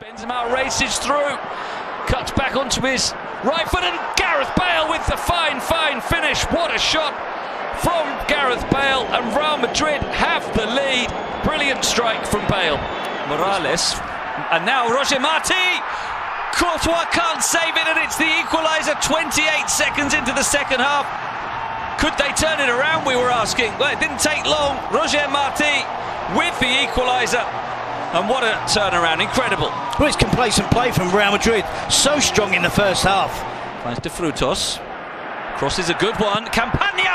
Benzema races through, cuts back onto his right foot, and Gareth Bale with the fine finish. What a shot from Gareth Bale, and Real Madrid have the lead. Brilliant strike from Bale. Morales, and now Roger Marti. Courtois can't save it, and it's the equaliser 28 seconds into the second half. Could they turn it around, we were asking? Well, it didn't take long. Roger Marti with the equaliser. And what a turnaround, incredible. Well, it's complacent play from Real Madrid, so strong in the first half. Finds De Frutos, crosses a good one, Campagna,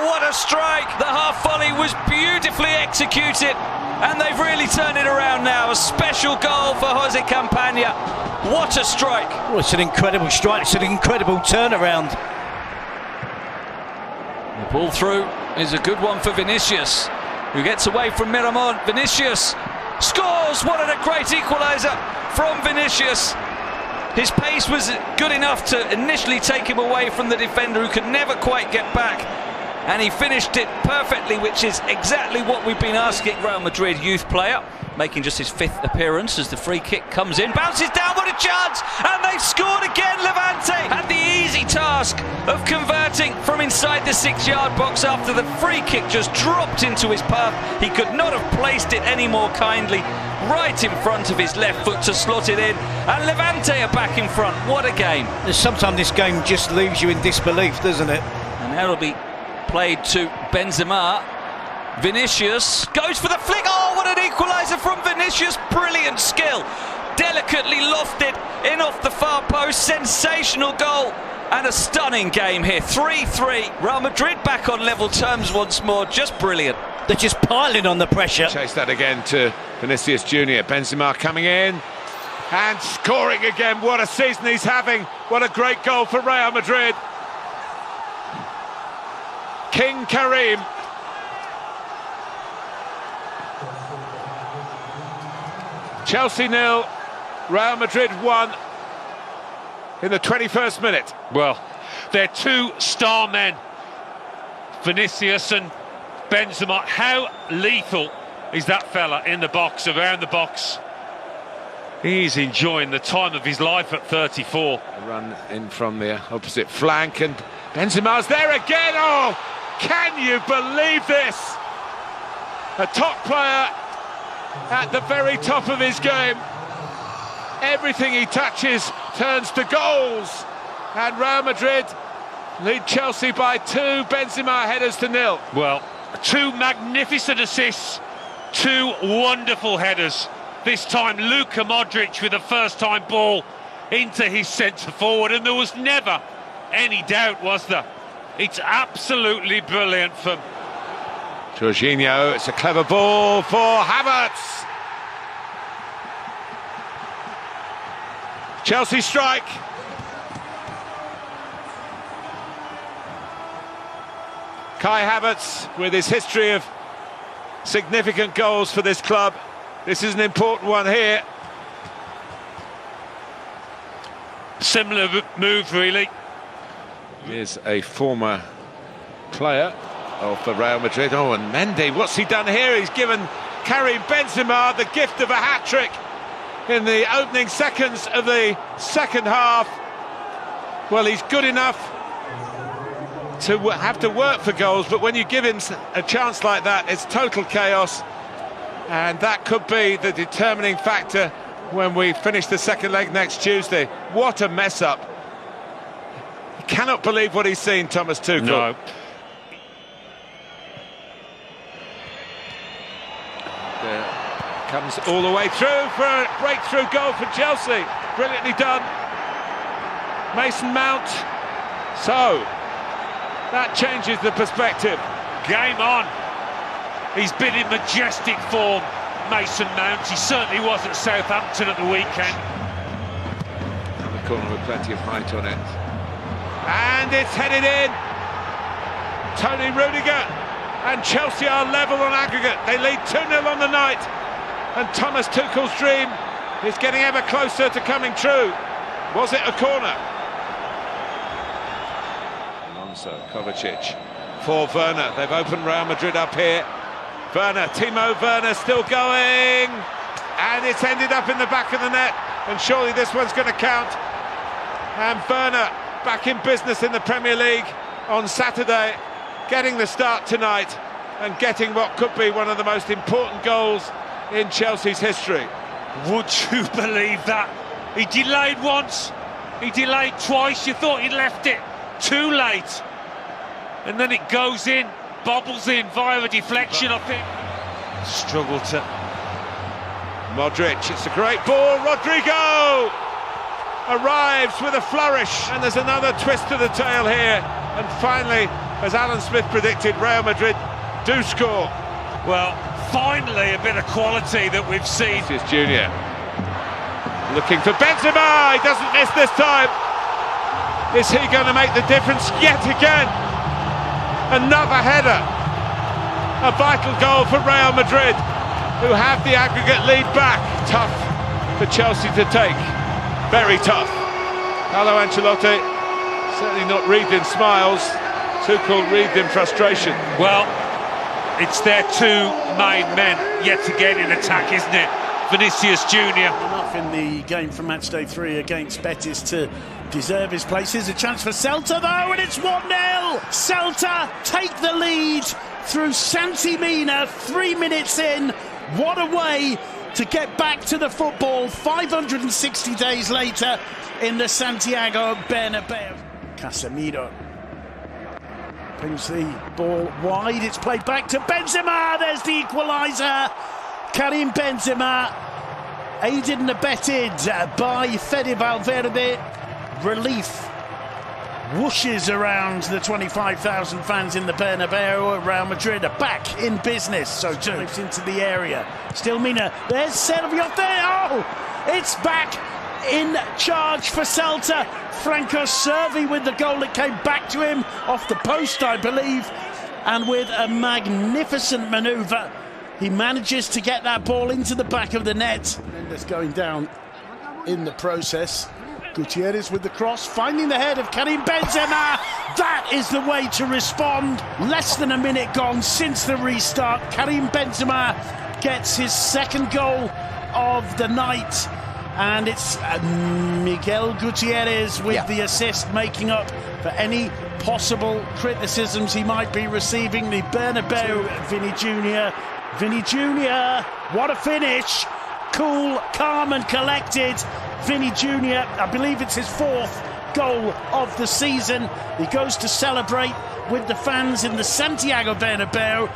what a strike! The half volley was beautifully executed, and they've really turned it around now. A special goal for Jose Campagna, what a strike! Well, it's an incredible strike, it's an incredible turnaround. The ball through is a good one for Vinicius, who gets away from Miramon. Vinicius scores! What a great equaliser from Vinicius. His pace was good enough to initially take him away from the defender, who could never quite get back, and he finished it perfectly, which is exactly what we've been asking. Real Madrid youth player, making just his 5th appearance as the free kick comes in, bounces down, what a chance, and they've scored again. Levante had the easy task of converting from inside the 6-yard box after the free kick just dropped into his path. He could not have placed it any more kindly, right in front of his left foot to slot it in, and Levante are back in front. What a game. Sometimes this game just leaves you in disbelief, doesn't it? And now it'll be played to Benzema. Vinicius goes for the flick. Oh, what an equaliser from Vinicius. Brilliant skill. Delicately lofted in off the far post. Sensational goal. And a stunning game here. 3-3. Real Madrid back on level terms once more. Just brilliant. They're just piling on the pressure. Chase that again to Vinicius Jr. Benzema coming in and scoring again. What a season he's having. What a great goal for Real Madrid. King Karim. Chelsea 0, Real Madrid 1 in the 21st minute. Well, they're two star men, Vinicius and Benzema. How lethal is that fella in the box, around the box? He's enjoying the time of his life at 34. A run in from the opposite flank, and Benzema's there again. Oh, can you believe this? A top player at the very top of his game. Everything he touches turns to goals, and Real Madrid lead Chelsea by 2. Benzema headers to 0. Well, 2 magnificent assists, 2 wonderful headers. This time Luka Modric with a first-time ball into his centre forward, and there was never any doubt, was there? It's absolutely brilliant from Jorginho. It's a clever ball for Havertz. Chelsea strike. Kai Havertz, with his history of significant goals for this club, this is an important one here. similar move, really. Here's a former player of the Real Madrid. Oh, and Mendy, what's he done here? He's given Karim Benzema the gift of a hat-trick in the opening seconds of the second half. Well, he's good enough to have to work for goals, but when you give him a chance like that, it's total chaos, and that could be the determining factor when we finish the second leg next Tuesday. What a mess up. He cannot believe what he's seen, Thomas Tuchel. No. Comes all the way through for a breakthrough goal for Chelsea. Brilliantly done. Mason Mount. So that changes the perspective. Game on. He's been in majestic form, Mason Mount. He certainly was at Southampton at the weekend. The corner with plenty of height on it. And it's headed in. Tony Rudiger. And Chelsea are level on aggregate. They lead 2-0 on the night. And Thomas Tuchel's dream is getting ever closer to coming true. Was it a corner? Alonso, Kovacic for Werner. They've opened Real Madrid up here. Werner, Timo Werner still going. and it's ended up in the back of the net, and surely this one's going to count. And Werner back in business in the Premier League on Saturday, getting the start tonight and getting what could be one of the most important goals in Chelsea's history. Would you believe that? He delayed once, he delayed twice. You thought he'd left it too late, and then it goes in, bobbles in via a deflection of him. Struggle to... Modric, it's a great ball. Rodrigo arrives with a flourish, and there's another twist to the tail here. And finally, as Alan Smith predicted, Real Madrid do score. Well, finally a bit of quality that we've seen. This is Junior looking for Benzema. He doesn't miss this time. Is he going to make the difference yet again? Another header. A vital goal for Real Madrid, who have the aggregate lead back. Tough for Chelsea to take. Very tough. Carlo Ancelotti certainly not wreathed in smiles. Tuchel wreathed in frustration. Well, it's their two main men yet again in attack, isn't it? Vinicius Junior. Enough in the game for matchday 3 against Betis to deserve his place. Here's a chance for Celta though, and it's 1-0. Celta take the lead through Santi Mina 3 minutes in. What a way to get back to the football 560 days later in the Santiago Bernabeu. Casemiro brings the ball wide, it's played back to Benzema, there's the equaliser. Karim Benzema, aided and abetted by Fede Valverde. Relief whooshes around the 25,000 fans in the Bernabeu. Real Madrid are back in business, so drives into the area. Still Mina, there's Servio there. Oh, it's back in charge for Celta. Franco Cervi with the goal that came back to him off the post, I believe, and with a magnificent manoeuvre, he manages to get that ball into the back of the net. Mendes going down in the process. Gutierrez with the cross, finding the head of Karim Benzema. That is the way to respond. Less than a minute gone since the restart. Karim Benzema gets his second goal of the night. And it's Miguel Gutierrez with the assist, making up for any possible criticisms he might be receiving. The Bernabeu, Vinny Jr. Vinny Jr., what a finish. Cool, calm and collected. Vinny Jr., I believe it's his 4th goal of the season. He goes to celebrate with the fans in the Santiago Bernabeu.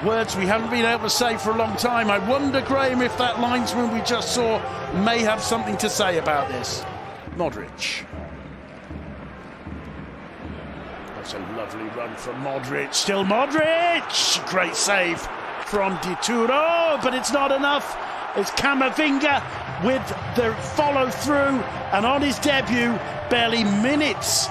Words we haven't been able to say for a long time. I wonder, Graham, if that linesman we just saw may have something to say about this. Modric. That's a lovely run from Modric. Still Modric! Great save from Dituro, but it's not enough. It's Camavinga with the follow-through, and on his debut, barely minutes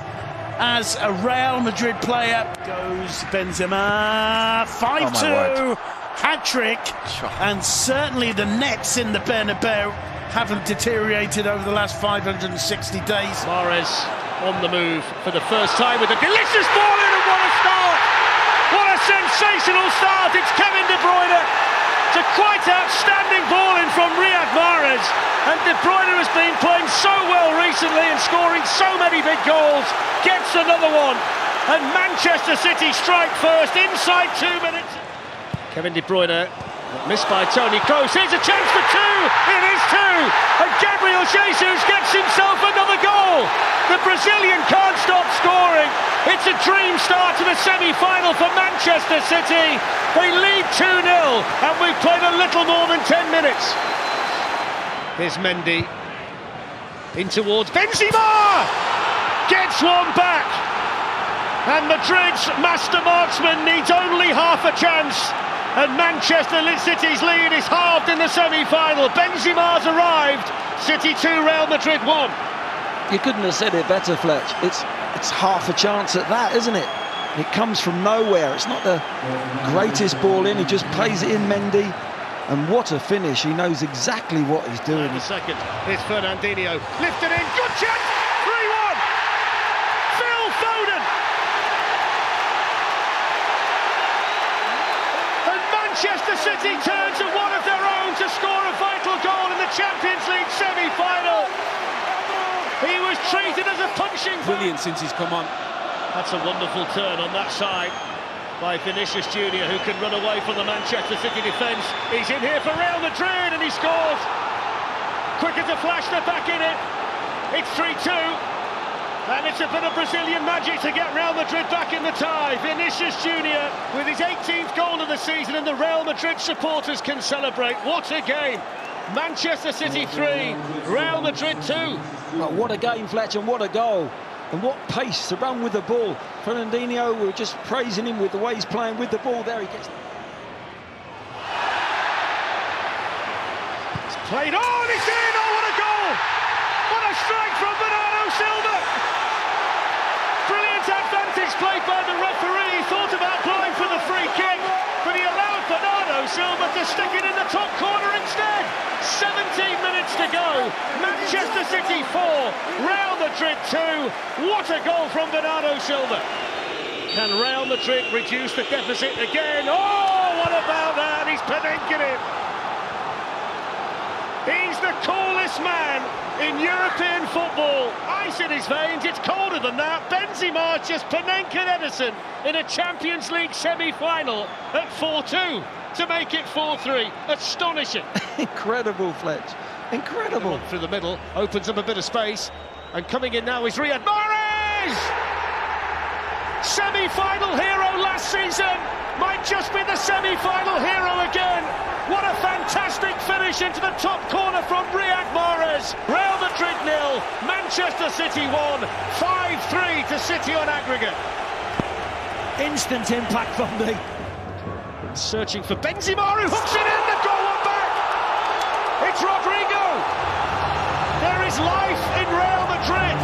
as a Real Madrid player, goes Benzema. 5-2, hat-trick, and certainly the nets in the Bernabeu haven't deteriorated over the last 560 days. Mahrez on the move for the first time with a delicious ball in, and what a start! What a sensational start! It's Kevin De Bruyne. It's a quite outstanding ball in from Riyad Mahrez, and De Bruyne has been playing so well recently and scoring so many big goals. Gets another one, and Manchester City strike first inside 2 minutes. Kevin De Bruyne, missed by Toni Kroos. Here's a chance for 2. It is 2, and Gabriel Jesus gets himself another goal. The Brazilian can't stop scoring. It's a dream start to the semi-final for Manchester City. They lead 2-0, and we've played a little more than 10 minutes. Here's Mendy in towards Benzema. Gets one back, and Madrid's master marksman needs only half a chance, and Manchester City's lead is halved in the semi-final. Benzema's arrived. City 2, Real Madrid 1. You couldn't have said it better, Fletch. It's half a chance at that, isn't it? It comes from nowhere. It's not the greatest ball in. He just plays it in, Mendy. And what a finish. He knows exactly what he's doing. The second, here's Fernandinho. Lifted in, good chance! 3-1! Phil Foden! And Manchester City turn to one of their own to score a vital goal in the Champions League semi-final. He was treated as a punching bag. Brilliant since he's come on. That's a wonderful turn on that side by Vinicius Junior, who can run away from the Manchester City defence. He's in here for Real Madrid and he scores. Quick as a flash, they're back in it. It's 3-2. And it's a bit of Brazilian magic to get Real Madrid back in the tie. Vinicius Junior with his 18th goal of the season, and the Real Madrid supporters can celebrate. What a game! Manchester City 3, Real Madrid 2. But what a game, Fletch, and what a goal. And what pace to run with the ball. Fernandinho, we were just praising him with the way he's playing with the ball. There he gets... It's played on, it's in! Oh, what a goal! What a strike from Bernardo Silva! Brilliant advantage played by the referee. He thought about going for the free kick, but he allowed Bernardo Silva to stick it in the top corner instead. 17 minutes to go. Manchester City 4, Real Madrid 2. What a goal from Bernardo Silva. Can Real Madrid reduce the deficit again? Oh, what about that? He's Panenkaed it. He's the coolest man in European football. Ice in his veins, it's colder than that. Benzema just Panenkaed Edison in a Champions League semi-final at 4-2 to make it 4-3. Astonishing. Incredible, Fletch. Incredible. Through the middle, opens up a bit of space. And coming in now is Riyad Mahrez! Semi-final hero last season. Might just be the semi-final hero again. What a fantastic finish into the top corner from Riyad Mahrez. Real Madrid 0, Manchester City 1, 5-3 to City on aggregate. Instant impact from the... Searching for Benzema, who hooks it in, they've got one back. It's Rodrigo. There is life in Real Madrid.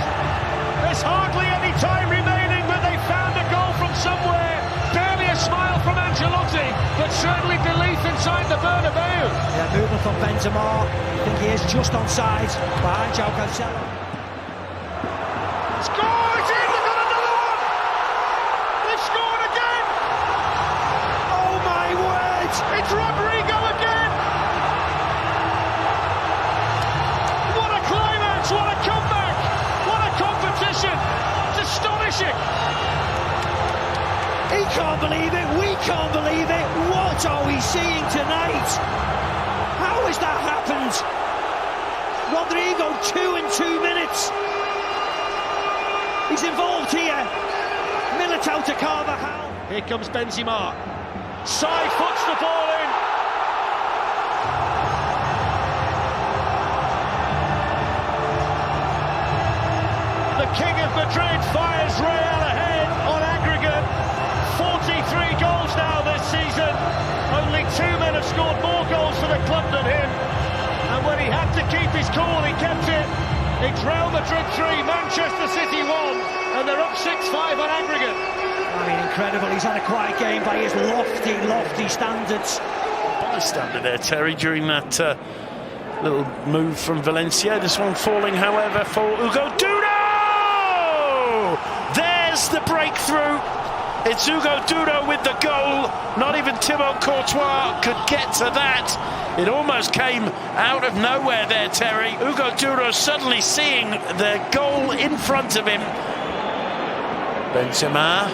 There's hardly any time remaining, but they found a goal from somewhere. Barely a smile from Ancelotti, but certainly belief inside the Bernabeu. Yeah, movement from Benzema. I think he is just onside behind João Cancelo. Score! It's in! They've got another one! They've scored again! Oh my word! It's Rodrigo again! What a climax! What a comeback! What a competition! It's astonishing! He can't believe it, we can't believe it. What are we seeing tonight? How has that happened? Rodrigo 2 in 2 minutes. He's involved here. Militao to Carvajal. Here comes Benzema. Side foots the ball in. The King of Madrid fires Real ahead on aggregate. 43 goals now this season. Only 2 men have scored more goals for the club than him. And when he had to keep his cool, he kept it. It's Real Madrid 3, Manchester City 1, and they're up 6-5 on aggregate. I mean, incredible. He's had a quiet game by his lofty standards. Bystander there, Terry, during that little move from Valencia. This one falling, however, for Hugo Duro! There's the breakthrough. It's Hugo Duro with the goal. Not even Thibaut Courtois could get to that. It almost came out of nowhere there, Terry. Hugo Duro suddenly seeing the goal in front of him. Benzema.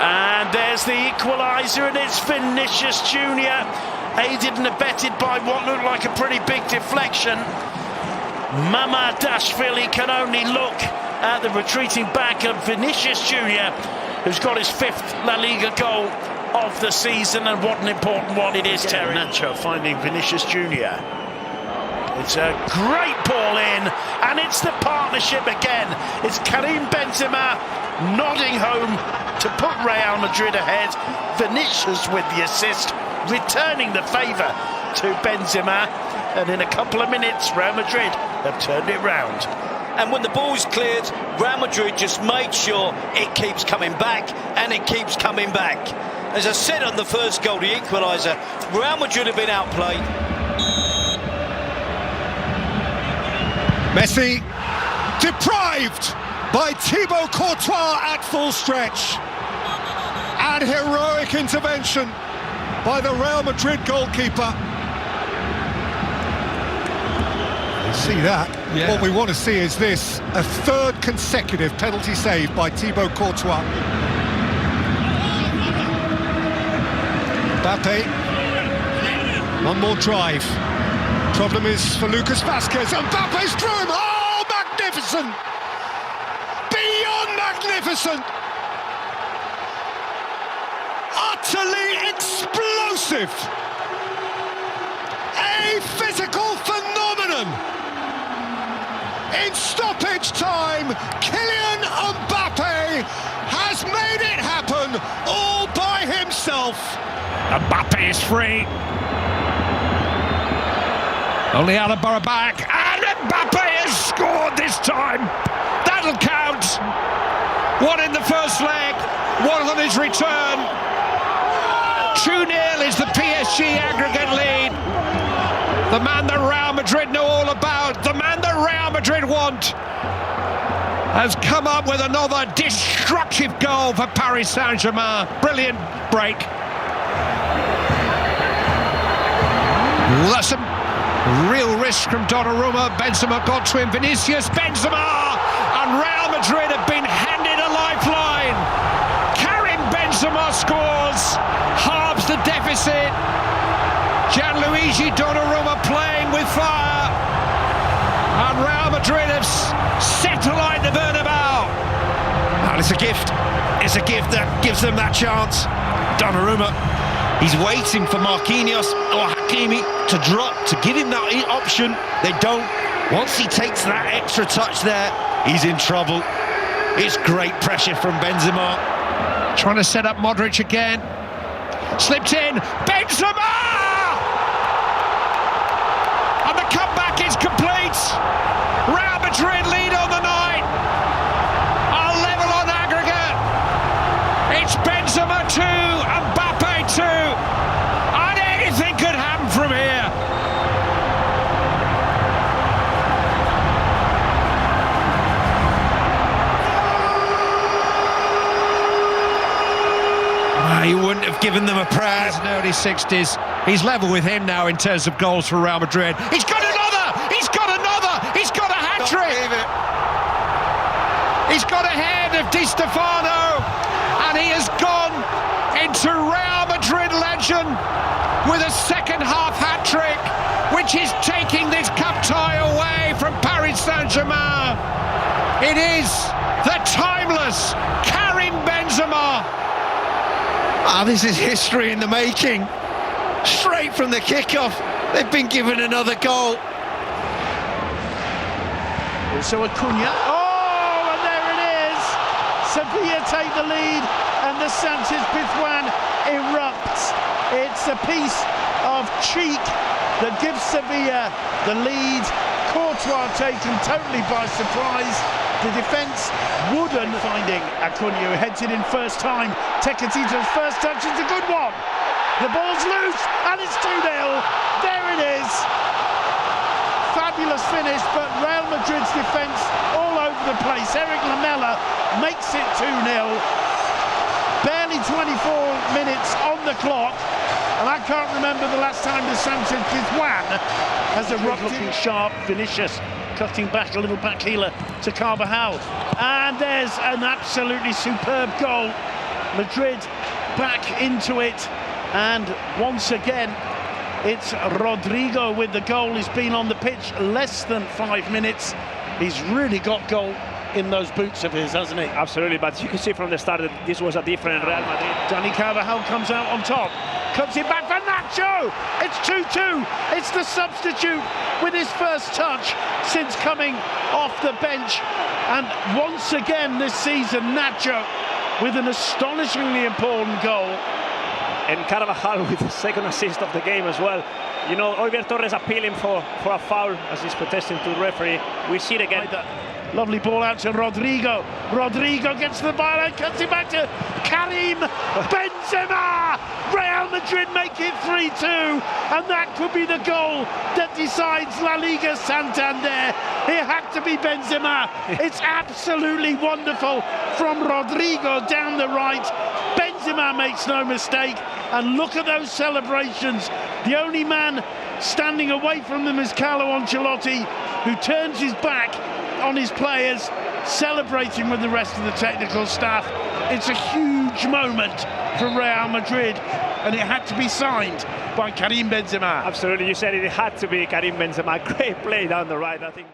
And there's the equaliser, and it's Vinicius Junior, aided and abetted by what looked like a pretty big deflection. Mamadashvili can only look at the retreating back of Vinicius Junior, who's got his 5th La Liga goal of the season, and what an important one it is, Terry. Nacho finding Vinicius Junior. It's a great ball in, and it's the partnership again. It's Karim Benzema nodding home to put Real Madrid ahead. Vinicius with the assist, returning the favour to Benzema, and in a couple of minutes Real Madrid have turned it round. And when the ball's cleared, Real Madrid just made sure it keeps coming back, and it keeps coming back. As I said on the first goal, the equaliser, Real Madrid have been outplayed. Messi deprived by Thibaut Courtois at full stretch. And heroic intervention by the Real Madrid goalkeeper. You see that? Yeah. What we want to see is this, a third consecutive penalty save by Thibaut Courtois. Mbappe, one more drive. Problem is for Lucas Vazquez. Mbappe's through him. Oh, magnificent! Beyond magnificent! Utterly explosive! A physical phenomenon! In stoppage time, Kylian Mbappe has made it happen all by himself. Mbappe is free. Only Alabama back, and Mbappe has scored this time. That'll count. One in the first leg, one on his return. 2-0 is the PSG aggregate lead. The man that Real Madrid know all about, the man that Real Madrid want, has come up with another destructive goal for Paris Saint-Germain. Brilliant break. Ooh, that's some real risk from Donnarumma. Benzema got to him. Vinicius, Benzema, and Real Madrid have been handed a lifeline. Karim Benzema scores, halves the deficit. Gianluigi Donnarumma playing with fire, and Real Madrid have set alight the Bernabeu. And it's a gift. It's a gift that gives them that chance. Donnarumma, he's waiting for Marquinhos or Hakimi to drop, to give him that option. They don't. Once he takes that extra touch there, he's in trouble. It's great pressure from Benzema. Trying to set up Modric again. Slipped in. Benzema! And the comeback is complete. Real Madrid lead on the night. Are level on aggregate. It's Benzema 2, Mbappe 2. And anything could happen from here. He wouldn't have given them a prayer. He's in the early 60s. He's level with him now in terms of goals for Real Madrid. He's got another! He's got another! He's got a hat-trick! He's got ahead of Di Stefano, and he has gone into Real Madrid legend with a second-half hat-trick, which is taking this cup tie away from Paris Saint-Germain. It is the timeless Karim Benzema. This is history in the making. Straight from the kickoff, they've been given another goal. Also Acuna. Oh, and there it is. Sevilla take the lead, and the Sanchez Pizjuan erupts. It's a piece of cheek that gives Sevilla the lead. Courtois taken totally by surprise. The defence wouldn't finding Acuna, who heads it in first time. Tecatito's first touch is a good one. The ball's loose, and it's 2-0. There it is. Fabulous finish, but Real Madrid's defence all over the place. Eric Lamela makes it 2-0. Barely 24 minutes on the clock, and I can't remember the last time the Sanchez Pizjuan has erupted. Looking sharp, Vinicius cutting back a little back heeler to Carvajal, and there's an absolutely superb goal. Madrid back into it, and once again it's Rodrigo with the goal. He's been on the pitch less than 5 minutes. He's really got goal in those boots of his, hasn't he? Absolutely, but you can see from the start that this was a different Real Madrid. Dani Carvajal comes out on top, cuts it back for Nacho. It's 2-2. It's the substitute with his first touch since coming off the bench, and once again this season Nacho with an astonishingly important goal. And Carvajal with the second assist of the game as well. You know, Oliver Torres appealing for a foul as he's protesting to the referee. We see it again. Lovely ball out to Rodrigo. Rodrigo gets the ball and cuts it back to Karim Benzema. Real Madrid make it 3-2, and that could be the goal that decides La Liga Santander. It had to be Benzema. It's absolutely wonderful from Rodrigo down the right. Benzema Benzema makes no mistake, and look at those celebrations. The only man standing away from them is Carlo Ancelotti, who turns his back on his players, celebrating with the rest of the technical staff. It's a huge moment for Real Madrid, and it had to be signed by Karim Benzema. Absolutely, you said it had to be Karim Benzema. Great play down the right, I think.